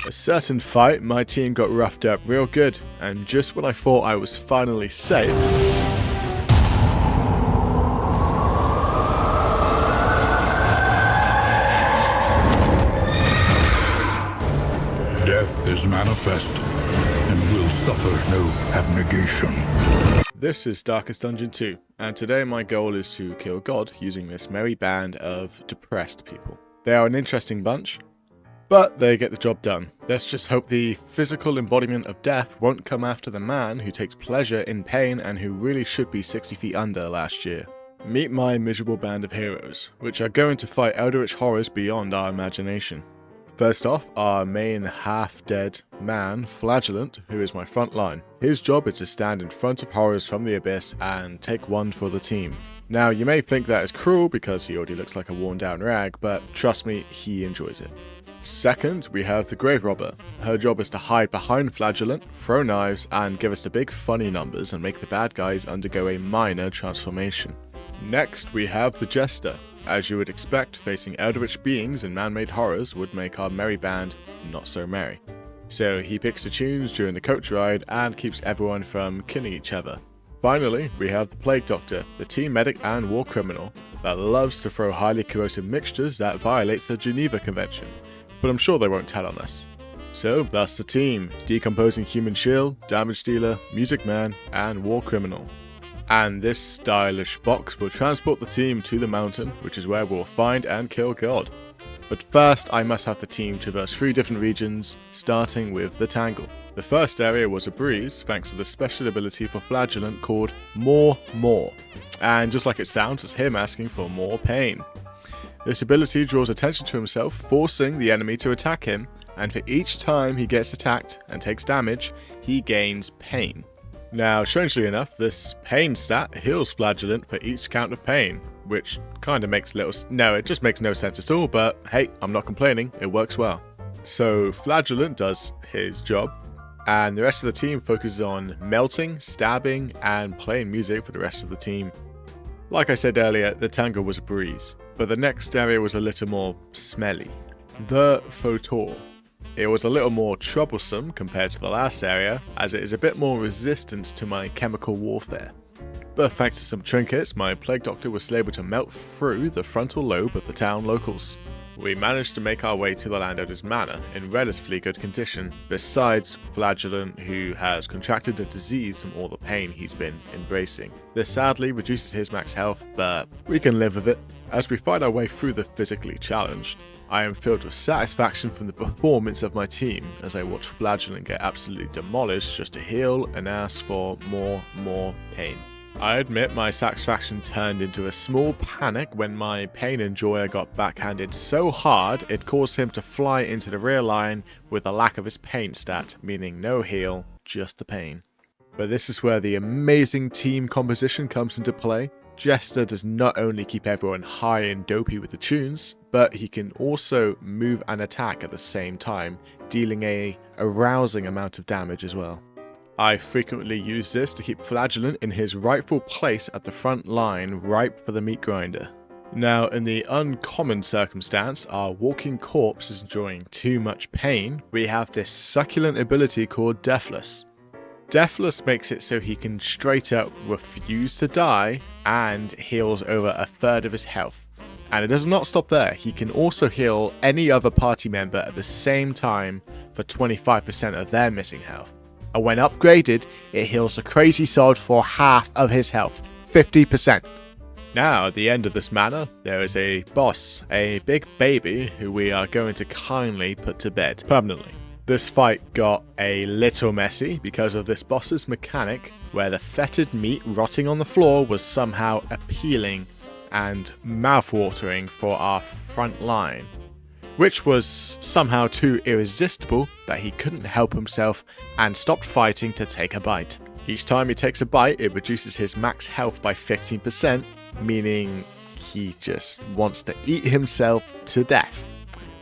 A certain fight, my team got roughed up real good, and just when I thought I was finally safe, Death is manifest, and will suffer no abnegation. this is Darkest Dungeon 2, and today my goal is to kill God using this merry band of depressed people. They are an interesting bunch, but they get the job done. Let's just hope the physical embodiment of death won't come after the man who takes pleasure in pain and who really should be 60 feet under last year. Meet my miserable band of heroes, which are going to fight eldritch horrors beyond our imagination. First off, our main half-dead man, Flagellant, who is my front line. His job is to stand in front of horrors from the abyss and take one for the team. Now, you may think that is cruel because he already looks like a worn-down rag, but trust me, he enjoys it. Second, we have the Grave Robber. Her job is to hide behind Flagellant, throw knives, and give us the big funny numbers and make the bad guys undergo a minor transformation. Next, we have the Jester. As you would expect, facing eldritch beings and man-made horrors would make our merry band not so merry. So he picks the tunes during the coach ride and keeps everyone from killing each other. Finally, we have the Plague Doctor, the team medic and war criminal that loves to throw highly corrosive mixtures that violates the Geneva Convention. But I'm sure they won't tell on us. So that's the team: Decomposing Human Shield, Damage Dealer, Music Man, and War Criminal. And this stylish box will transport the team to the mountain, which is where we'll find and kill God. But first, I must have the team traverse 3 different regions, starting with the Tangle. The first area was a breeze, thanks to the special ability for Flagellant called More. And just like it sounds, it's him asking for more pain. This ability draws attention to himself, forcing the enemy to attack him, and for each time he gets attacked and takes damage, he gains pain. Now, strangely enough, this pain stat heals Flagellant for each count of pain, which kinda makes it just makes no sense at all, but hey, I'm not complaining, it works well. So Flagellant does his job, and the rest of the team focuses on melting, stabbing, and playing music for the rest of the team. Like I said earlier, the Tangle was a breeze, but the next area was a little more smelly. The Photor. It was a little more troublesome compared to the last area, as it is a bit more resistant to my chemical warfare. But thanks to some trinkets, my Plague Doctor was able to melt through the frontal lobe of the town locals. We managed to make our way to the landowner's manor in relatively good condition, besides Flagellant, who has contracted a disease from all the pain he's been embracing. This sadly reduces his max health, but we can live with it. As we fight our way through the physically challenged, I am filled with satisfaction from the performance of my team as I watch Flagellant get absolutely demolished just to heal and ask for more pain. I admit my satisfaction turned into a small panic when my pain enjoyer got backhanded so hard it caused him to fly into the rear line with a lack of his pain stat, meaning no heal, just the pain. But this is where the amazing team composition comes into play. Jester does not only keep everyone high and dopey with the tunes, but he can also move and attack at the same time, dealing a arousing amount of damage as well. I frequently use this to keep Flagellant in his rightful place at the front line, ripe for the meat grinder. Now, in the uncommon circumstance our walking corpse is enjoying too much pain, we have this succulent ability called Deathless. Deathless makes it so he can straight up refuse to die and heals over a third of his health. And it does not stop there, he can also heal any other party member at the same time for 25% of their missing health. And when upgraded, it heals the crazy sod for half of his health, 50%. Now, at the end of this manor, there is a boss, a big baby who we are going to kindly put to bed permanently. This fight got a little messy because of this boss's mechanic where the fetid meat rotting on the floor was somehow appealing and mouth-watering for our front line, which was somehow too irresistible that he couldn't help himself and stopped fighting to take a bite. Each time he takes a bite, it reduces his max health by 15%, meaning he just wants to eat himself to death.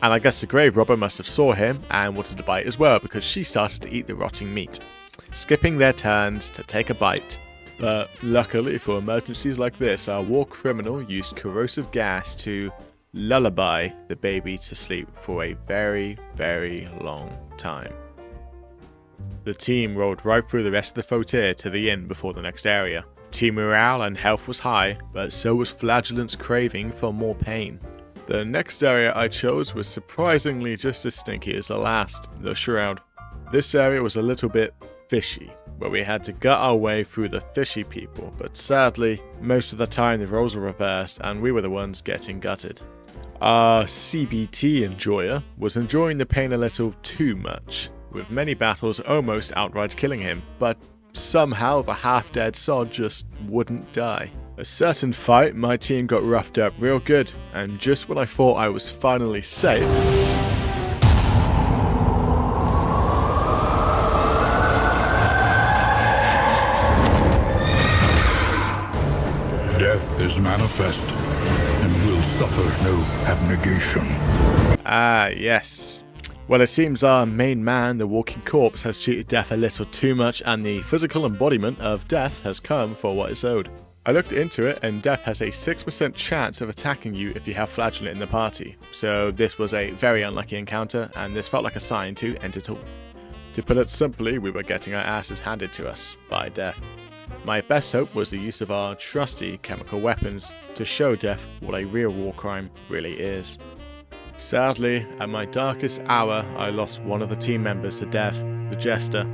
And I guess the Grave Robber must have saw him and wanted to bite as well because she started to eat the rotting meat, skipping their turns to take a bite. But luckily for emergencies like this, our war criminal used corrosive gas to lullaby the baby to sleep for a very, very long time. The team rolled right through the rest of the frontier to the inn before the next area. Team morale and health was high, but so was Flagellant's craving for more pain. The next area I chose was surprisingly just as stinky as the last, the Shroud. This area was a little bit fishy, where we had to gut our way through the fishy people, but sadly, most of the time the roles were reversed and we were the ones getting gutted. Our CBT enjoyer was enjoying the pain a little too much, with many battles almost outright killing him, but somehow the half-dead sod just wouldn't die. A certain fight, my team got roughed up real good, and just when I thought I was finally safe, Death is manifest and will suffer no abnegation. Ah, yes. Well, it seems our main man, the walking corpse, has cheated death a little too much, and the physical embodiment of death has come for what it's owed. I looked into it, and death has a 6% chance of attacking you if you have Flagellant in the party, so this was a very unlucky encounter, and this felt like a sign to end it all. To put it simply, we were getting our asses handed to us by death. My best hope was the use of our trusty chemical weapons to show death what a real war crime really is. Sadly, at my darkest hour, I lost one of the team members to death, the Jester.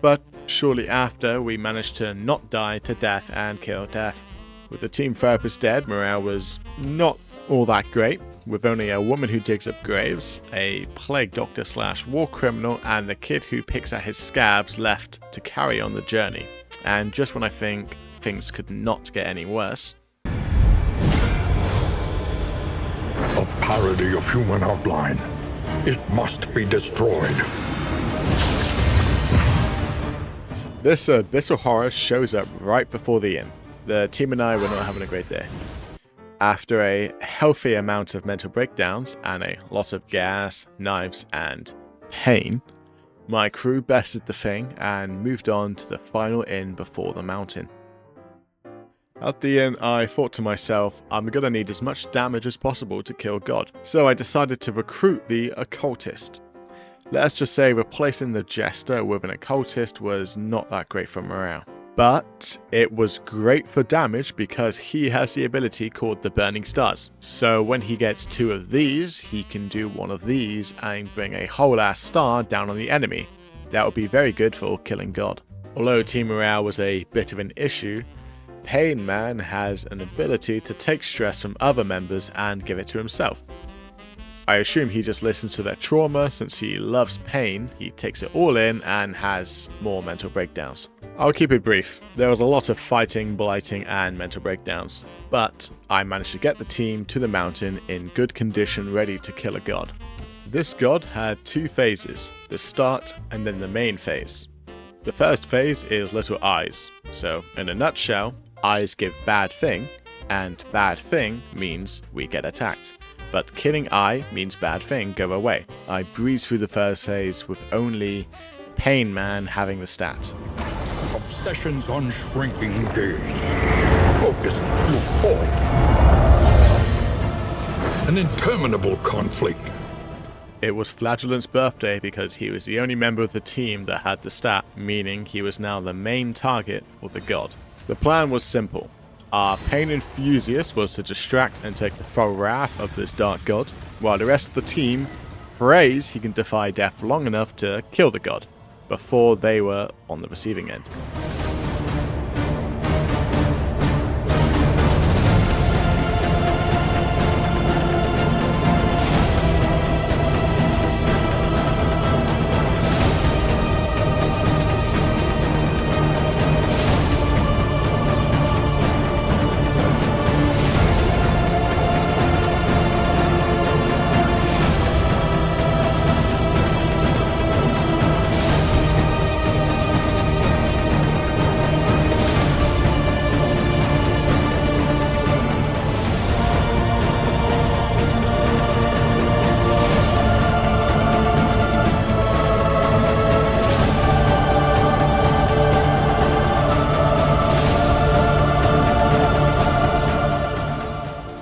But shortly after, we managed to not die to death and kill death. With the team therapist dead, morale was not all that great, with only a woman who digs up graves, a plague doctor / war criminal, and the kid who picks at his scabs left to carry on the journey. And just when I think things could not get any worse, A parody of human outline. It must be destroyed. this abyssal horror shows up right before the inn. The team and I were not having a great day. After a healthy amount of mental breakdowns and a lot of gas, knives, and pain, my crew bested the thing and moved on to the final inn before the mountain. At the inn, I thought to myself, I'm gonna need as much damage as possible to kill God, so I decided to recruit the occultist. Let's just say replacing the jester with an occultist was not that great for morale. But it was great for damage because he has the ability called the Burning Stars. So when he gets 2 of these, he can do 1 of these and bring a whole ass star down on the enemy. That would be very good for killing God. Although team morale was a bit of an issue, Pain Man has an ability to take stress from other members and give it to himself. I assume he just listens to their trauma. Since he loves pain, he takes it all in and has more mental breakdowns. I'll keep it brief. There was a lot of fighting, blighting, and mental breakdowns, but I managed to get the team to the mountain in good condition, ready to kill a god. This god had 2 phases, the start and then the main phase. The first phase is little eyes, so in a nutshell, eyes give bad thing, and bad thing means we get attacked. But killing eye means bad thing go away. I breezed through the first phase with only Pain Man having the stat. Obsessions on shrinking gaze. Focus to fault. An interminable conflict. It was Flagellant's birthday because he was the only member of the team that had the stat, meaning he was now the main target for the god. The plan was simple. Our pain enthusiast was to distract and take the full wrath of this dark god, while the rest of the team prays he can defy death long enough to kill the god, before they were on the receiving end.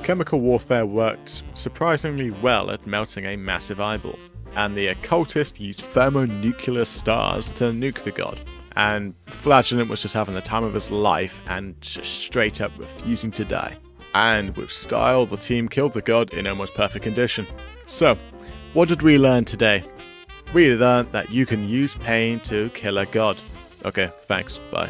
Chemical warfare worked surprisingly well at melting a massive eyeball, and the occultist used thermonuclear stars to nuke the god. And Flagellant was just having the time of his life and just straight up refusing to die. And with style, the team killed the god in almost perfect condition. So, what did we learn today? We learned that you can use pain to kill a god. Okay, thanks, bye.